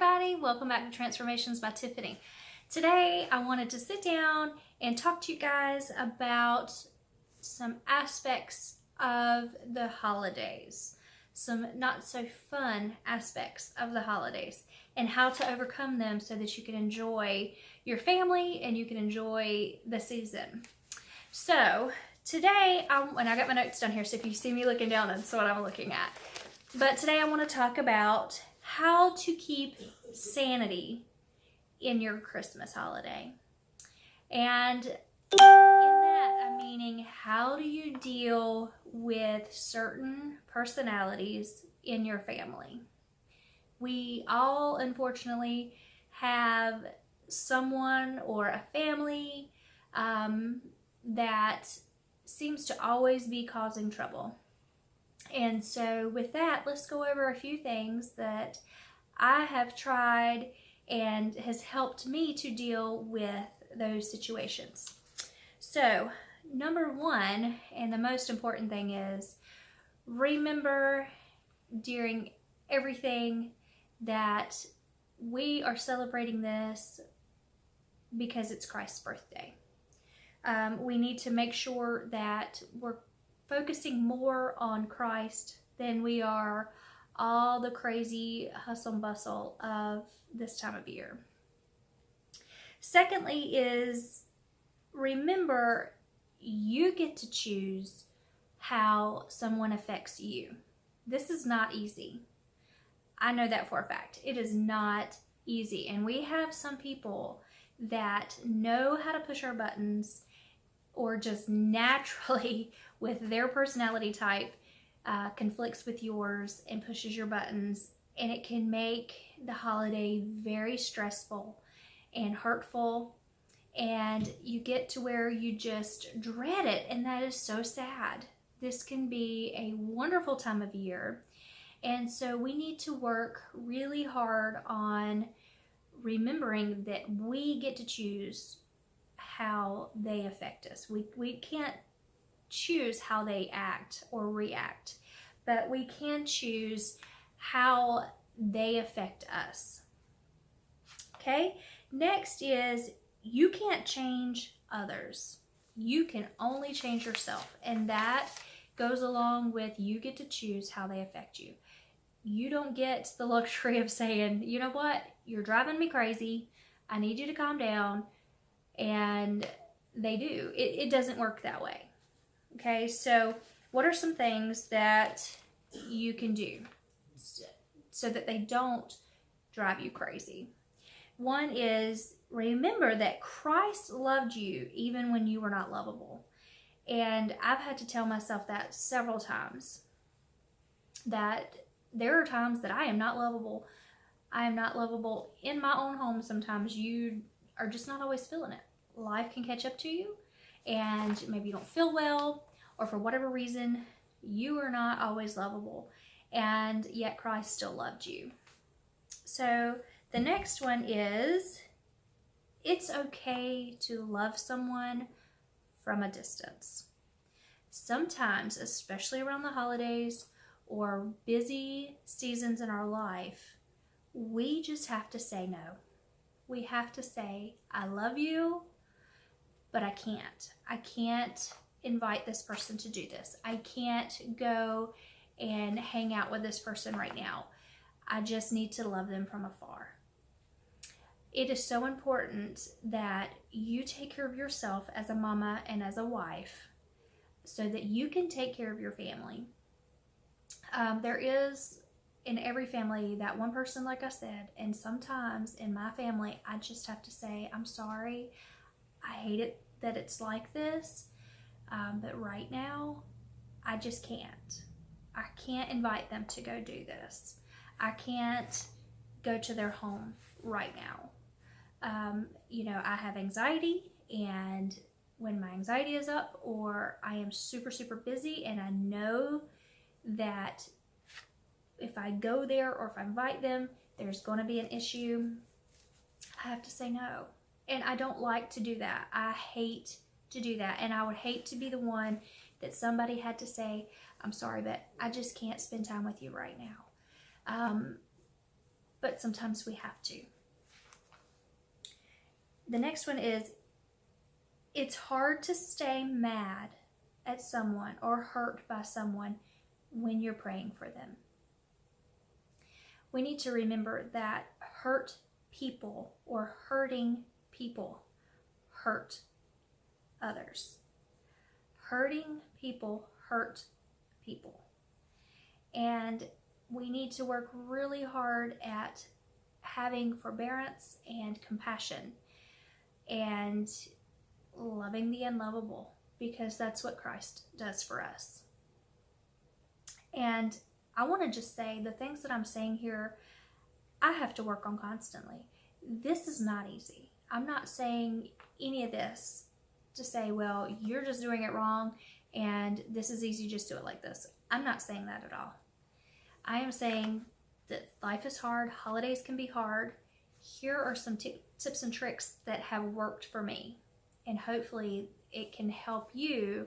everybody, welcome back to Transformations by Tiffany. Today I wanted to sit down and talk to you guys about some aspects of the holidays, some not so fun aspects of the holidays, and how to overcome them so that you can enjoy your family and you can enjoy the season. So today, and I got my notes down here, so if you see me looking down, that's what I'm looking at. But today I want to talk about how to keep sanity in your Christmas holiday. And in that, I'm meaning, how do you deal with certain personalities in your family? We all, unfortunately, have someone or a family that seems to always be causing trouble. And so with that, let's go over a few things that I have tried and has helped me to deal with those situations. So number one, and the most important thing is, remember during everything that we are celebrating this because it's Christ's birthday. We need to make sure that we're focusing more on Christ than we are all the crazy hustle and bustle of this time of year. Secondly is, remember, you get to choose how someone affects you. This is not easy. I know that for a fact. It is not easy. And we have some people that know how to push our buttons, or just naturally with their personality type conflicts with yours and pushes your buttons, and it can make the holiday very stressful and hurtful, and you get to where you just dread it, and that is so sad. This can be a wonderful time of year, and so we need to work really hard on remembering that we get to choose how they affect us. We can't choose how they act or react, but we can choose how they affect us. Okay? Next is, you can't change others. You can only change yourself, and that goes along with, you get to choose how they affect you. You don't get the luxury of saying, you know what, you're driving me crazy, I need you to calm down. And they do. It doesn't work that way. Okay, so what are some things that you can do so that they don't drive you crazy? One is, remember that Christ loved you even when you were not lovable. And I've had to tell myself that several times, that there are times that I am not lovable. I am not lovable in my own home. Sometimes you are just not always feeling it. Life can catch up to you, and maybe you don't feel well, or for whatever reason, you are not always lovable, and yet Christ still loved you. So the next one is, it's okay to love someone from a distance. Sometimes, especially around the holidays or busy seasons in our life, we just have to say no. We have to say, I love you, but I can't. I can't invite this person to do this. I can't go and hang out with this person right now. I just need to love them from afar. It is so important that you take care of yourself as a mama and as a wife so that you can take care of your family. There is in every family that one person, like I said, and sometimes in my family, I just have to say, I'm sorry. I hate it that it's like this, but right now, I just can't. I can't invite them to go do this. I can't go to their home right now. I have anxiety, and when my anxiety is up, or I am super, super busy, and I know that if I go there or if I invite them, there's going to be an issue, I have to say no. And I don't like to do that. I hate to do that. And I would hate to be the one that somebody had to say, I'm sorry, but I just can't spend time with you right now. but sometimes we have to. The next one is, it's hard to stay mad at someone or hurt by someone when you're praying for them. We need to remember that hurt people or hurting people hurt others. Hurting people hurt people. And we need to work really hard at having forbearance and compassion and loving the unlovable, because that's what Christ does for us. And I want to just say, the things that I'm saying here, I have to work on constantly. This is not easy. I'm not saying any of this to say, well, you're just doing it wrong and this is easy, just do it like this. I'm not saying that at all. I am saying that life is hard, holidays can be hard. Here are some tips and tricks that have worked for me, and hopefully it can help you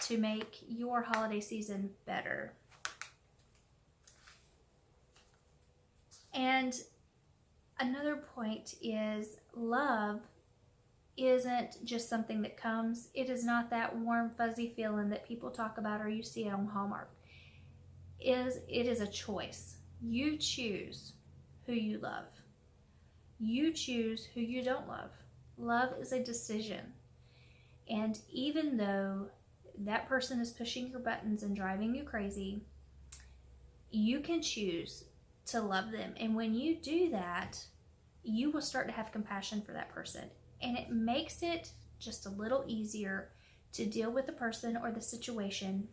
to make your holiday season better. And another point is, love isn't just something that comes. It is not that warm, fuzzy feeling that people talk about or you see it on Hallmark. It is a choice. You choose who you love. You choose who you don't love. Love is a decision. And even though that person is pushing your buttons and driving you crazy, you can choose to love them. And when you do that, you will start to have compassion for that person. And it makes it just a little easier to deal with the person or the situation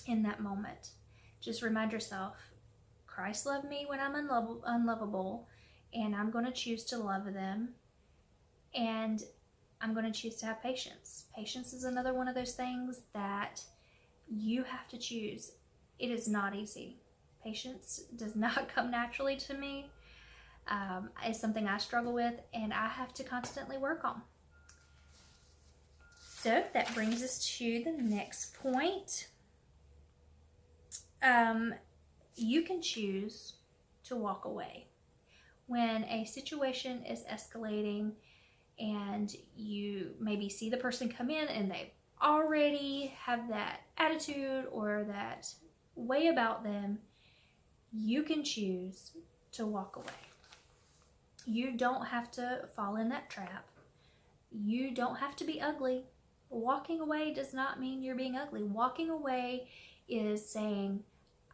in that moment. Just remind yourself, Christ loved me when I'm unlovable, and I'm going to choose to love them. And I'm going to choose to have patience. Patience is another one of those things that you have to choose. It is not easy. Patience does not come naturally to me. It's something I struggle with and I have to constantly work on. So that brings us to the next point. You can choose to walk away. When a situation is escalating and you maybe see the person come in and they already have that attitude or that way about them, you can choose to walk away. You don't have to fall in that trap. You don't have to be ugly. Walking away does not mean you're being ugly. Walking away is saying,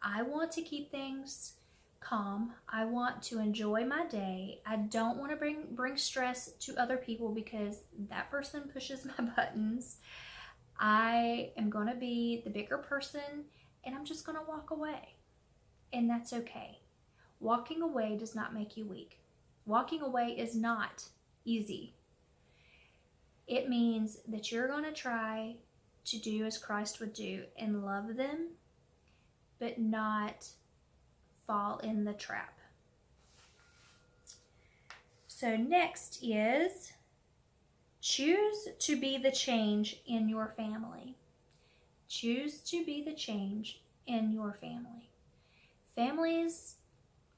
I want to keep things calm. I want to enjoy my day. I don't want to bring stress to other people because that person pushes my buttons. I am going to be the bigger person and I'm just going to walk away. And that's okay. Walking away does not make you weak. Walking away is not easy. It means that you're going to try to do as Christ would do and love them, but not fall in the trap. So next is, choose to be the change in your family. Choose to be the change in your family. Families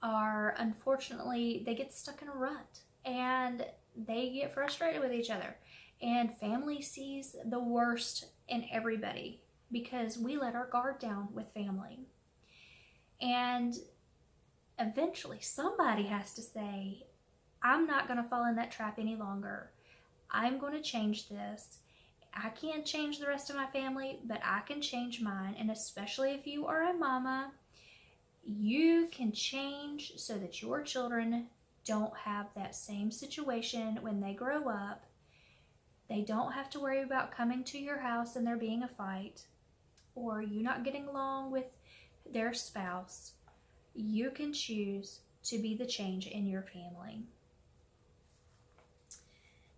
are, unfortunately, they get stuck in a rut and they get frustrated with each other. And family sees the worst in everybody because we let our guard down with family. And eventually somebody has to say, I'm not going to fall in that trap any longer. I'm going to change this. I can't change the rest of my family, but I can change mine. And especially if you are a mama, you can change so that your children don't have that same situation when they grow up. They don't have to worry about coming to your house and there being a fight or you not getting along with their spouse. You can choose to be the change in your family.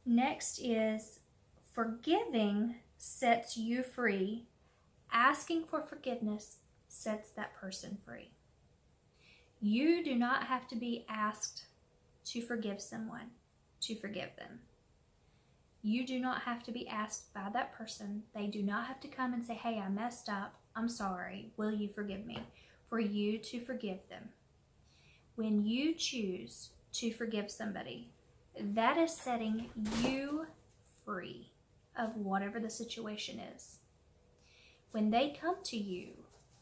Next is, forgiving sets you free. Asking for forgiveness sets that person free. You do not have to be asked to forgive someone to forgive them. You do not have to be asked by that person. They do not have to come and say, hey, I messed up. I'm sorry. Will you forgive me? For you to forgive them. When you choose to forgive somebody, that is setting you free of whatever the situation is. When they come to you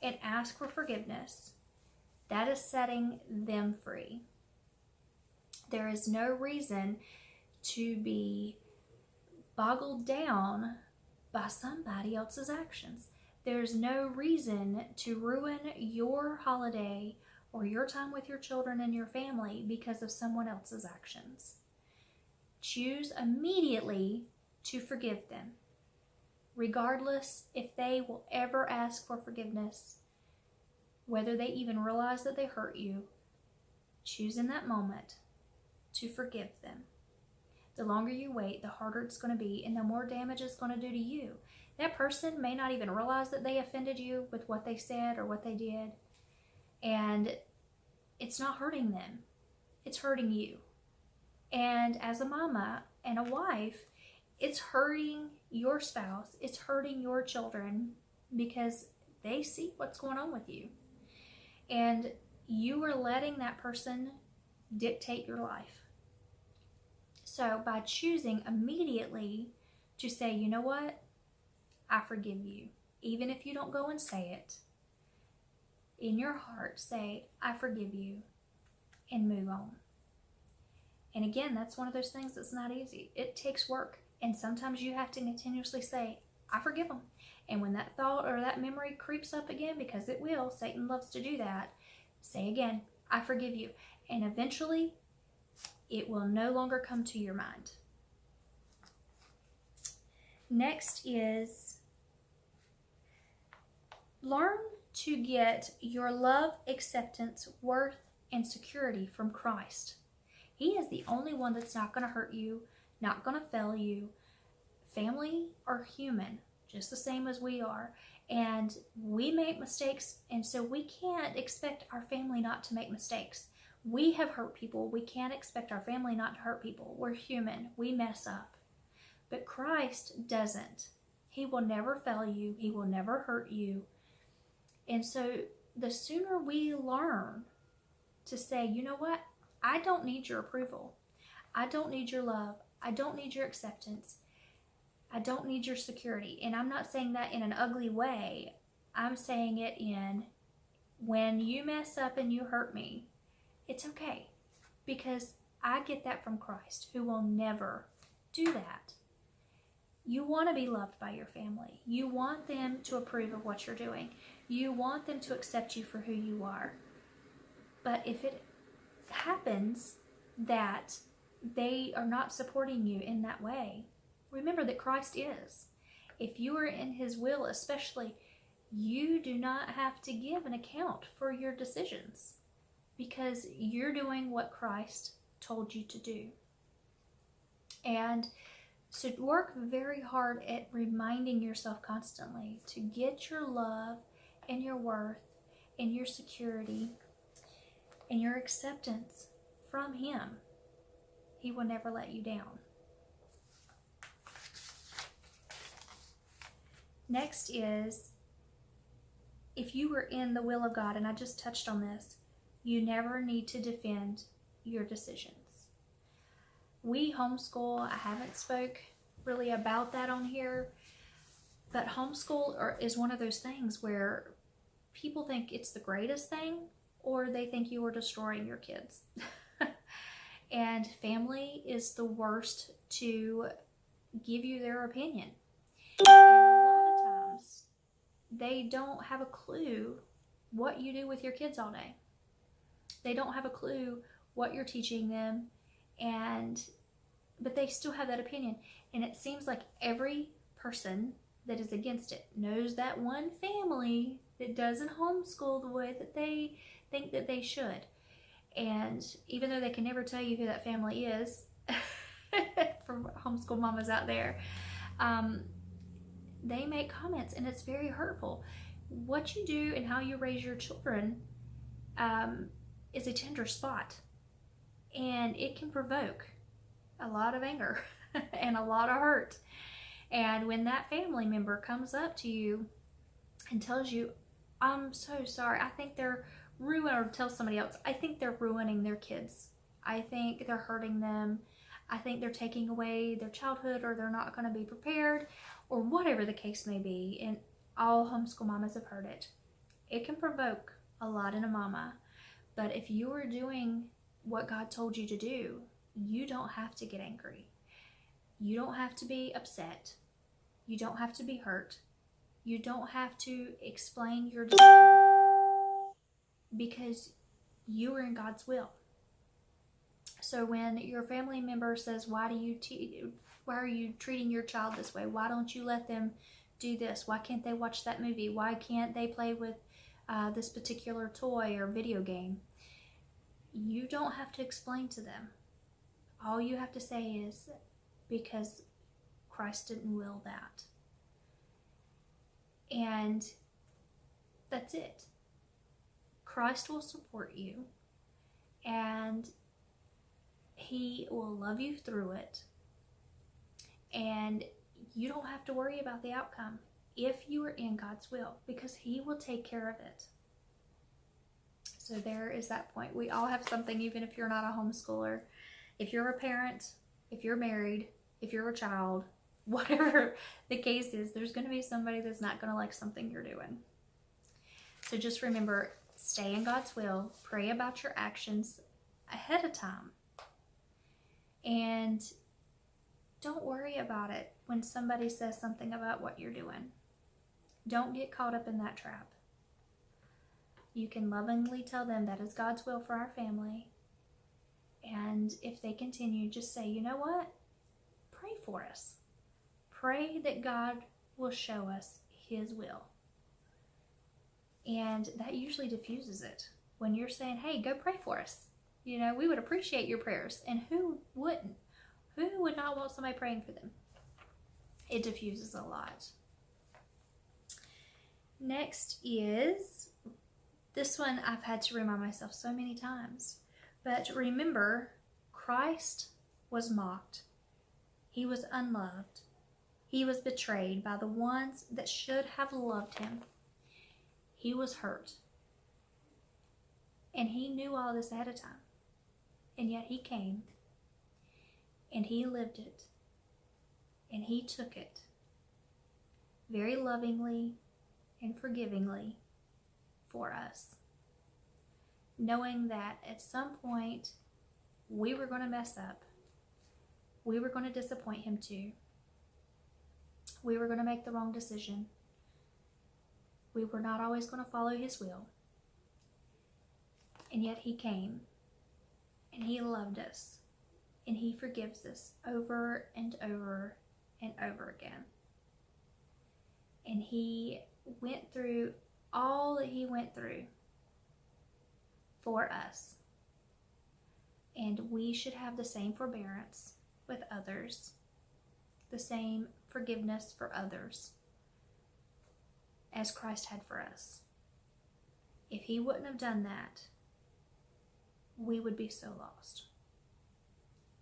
and ask for forgiveness, that is setting them free. There is no reason to be boggled down by somebody else's actions. There's no reason to ruin your holiday or your time with your children and your family because of someone else's actions. Choose immediately to forgive them, regardless if they will ever ask for forgiveness, whether they even realize that they hurt you. Choose in that moment to forgive them. The longer you wait, the harder it's going to be, and the more damage it's going to do to you. That person may not even realize that they offended you with what they said or what they did, and it's not hurting them. It's hurting you. And as a mama and a wife, it's hurting your spouse. It's hurting your children because they see what's going on with you. And you are letting that person dictate your life. So by choosing immediately to say, you know what? I forgive you. Even if you don't go and say it, in your heart, say, I forgive you, and move on. And again, that's one of those things that's not easy. It takes work. And sometimes you have to continuously say, I forgive them. And when that thought or that memory creeps up again, because it will, Satan loves to do that, say again, I forgive you. And eventually, it will no longer come to your mind. Next is learn to get your love, acceptance, worth, and security from Christ. He is the only one that's not going to hurt you, not going to fail you. Family are human, just the same as we are. And we make mistakes, and so we can't expect our family not to make mistakes. We have hurt people. We can't expect our family not to hurt people. We're human. We mess up. But Christ doesn't. He will never fail you. He will never hurt you. And so the sooner we learn to say, you know what? I don't need your approval. I don't need your love. I don't need your acceptance. I don't need your security. And I'm not saying that in an ugly way. I'm saying it in, when you mess up and you hurt me, it's okay, because I get that from Christ, who will never do that. You want to be loved by your family. You want them to approve of what you're doing. You want them to accept you for who you are. But if it happens that they are not supporting you in that way, remember that Christ is. If you are in His will, especially, you do not have to give an account for your decisions, because you're doing what Christ told you to do. And so work very hard at reminding yourself constantly to get your love and your worth and your security and your acceptance from Him. He will never let you down. Next is, if you were in the will of God, and I just touched on this, you never need to defend your decisions. We homeschool. I haven't spoke really about that on here, but homeschool is one of those things where people think it's the greatest thing, or they think you are destroying your kids. And family is the worst to give you their opinion. And a lot of times, they don't have a clue what you do with your kids all day. They don't have a clue what you're teaching them, but they still have that opinion. And it seems like every person that is against it knows that one family that doesn't homeschool the way that they think that they should. And even though they can never tell you who that family is, for homeschool mamas out there, they make comments, and it's very hurtful. What you do and how you raise your children is a tender spot, and it can provoke a lot of anger and a lot of hurt. And when that family member comes up to you and tells you, I'm so sorry, I think they're ruin or tell somebody else, I think they're ruining their kids. I think they're hurting them. I think they're taking away their childhood, or they're not going to be prepared, or whatever the case may be. And all homeschool mamas have heard it. It can provoke a lot in a mama. But if you are doing what God told you to do, you don't have to get angry. You don't have to be upset. You don't have to be hurt. You don't have to explain your decision, because you are in God's will. So when your family member says, why are you treating your child this way? Why don't you let them do this? Why can't they watch that movie? Why can't they play with this particular toy or video game? You don't have to explain to them. All you have to say is, because Christ didn't will that. And that's it. Christ will support you, and He will love you through it. And you don't have to worry about the outcome if you are in God's will, because He will take care of it. So there is that point. We all have something, even if you're not a homeschooler. If you're a parent, if you're married, if you're a child, whatever the case is, there's going to be somebody that's not going to like something you're doing. So just remember, stay in God's will. Pray about your actions ahead of time. And don't worry about it when somebody says something about what you're doing. Don't get caught up in that trap. You can lovingly tell them that is God's will for our family. And if they continue, just say, you know what? Pray for us. Pray that God will show us His will. And that usually diffuses it. When you're saying, hey, go pray for us. You know, we would appreciate your prayers. And who wouldn't? Who would not want somebody praying for them? It diffuses a lot. Next is, this one I've had to remind myself so many times. But remember, Christ was mocked. He was unloved. He was betrayed by the ones that should have loved Him. He was hurt. And He knew all this ahead of time. And yet He came. And He lived it. And He took it very lovingly and forgivingly for us, knowing that at some point we were going to mess up. We were going to disappoint Him too. We were going to make the wrong decision. We were not always going to follow His will. And yet He came, and He loved us, and He forgives us over and over and over again. And He went through all that He went through for us. And we should have the same forbearance with others, the same forgiveness for others as Christ had for us. If He wouldn't have done that, we would be so lost.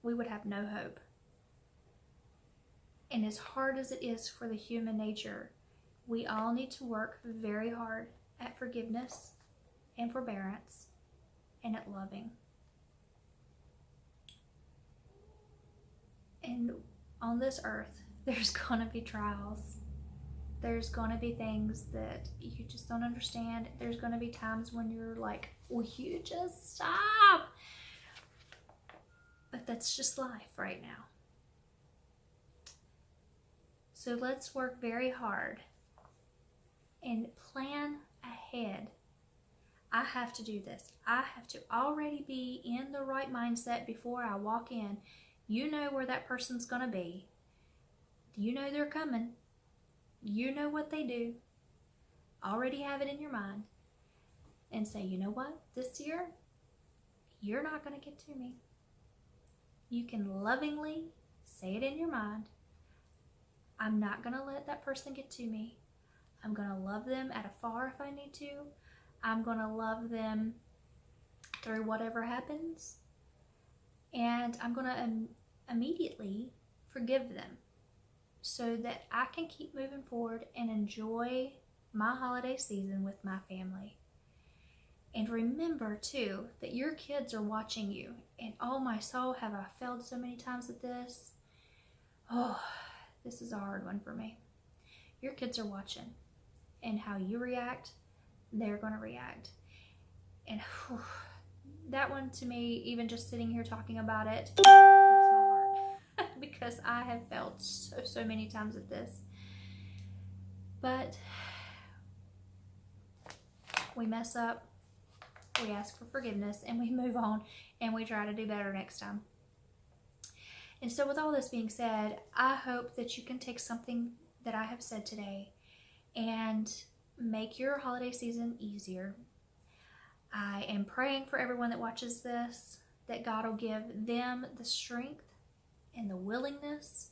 We would have no hope. And as hard as it is for the human nature, we all need to work very hard at forgiveness and forbearance and at loving. And on this earth, there's going to be trials. There's going to be things that you just don't understand. There's going to be times when you're like, will you just stop? But that's just life right now. So let's work very hard and plan ahead. I have to do this. I have to already be in the right mindset before I walk in. You know where that person's going to be. You know they're coming. You know what they do. Already have it in your mind. And say, you know what? This year, you're not going to get to me. You can lovingly say it in your mind. I'm not going to let that person get to me. I'm going to love them at afar if I need to. I'm going to love them through whatever happens. And I'm going to immediately forgive them so that I can keep moving forward and enjoy my holiday season with my family. And remember too that your kids are watching you. And oh my soul, have I failed so many times at this? Oh, this is a hard one for me. Your kids are watching, and how you react, they're going to react. And whew, that one to me, even just sitting here talking about it, hurts my heart because I have failed so many times at this. But we mess up, we ask for forgiveness, and we move on, and we try to do better next time. And so with all this being said, I hope that you can take something that I have said today and make your holiday season easier. I am praying for everyone that watches this, that God will give them the strength and the willingness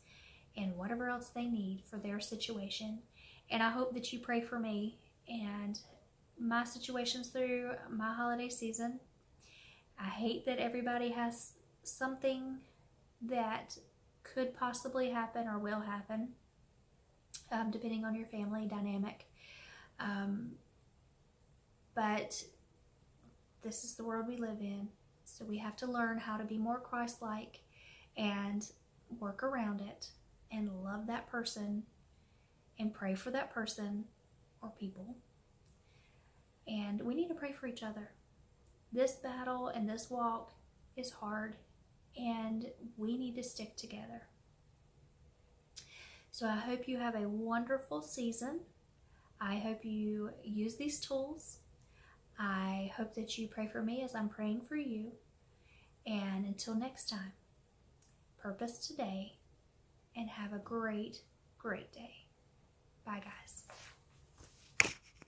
and whatever else they need for their situation. And I hope that you pray for me and my situations through my holiday season. I hate that everybody has something that could possibly happen or will happen, depending on your family dynamic. But this is the world we live in, so we have to learn how to be more Christ-like and work around it and love that person and pray for that person or people. And we need to pray for each other. This battle and this walk is hard, and we need to stick together. So I hope you have a wonderful season. I hope you use these tools. I hope that you pray for me as I'm praying for you. And until next time, purpose today and have a great, great day. Bye, guys.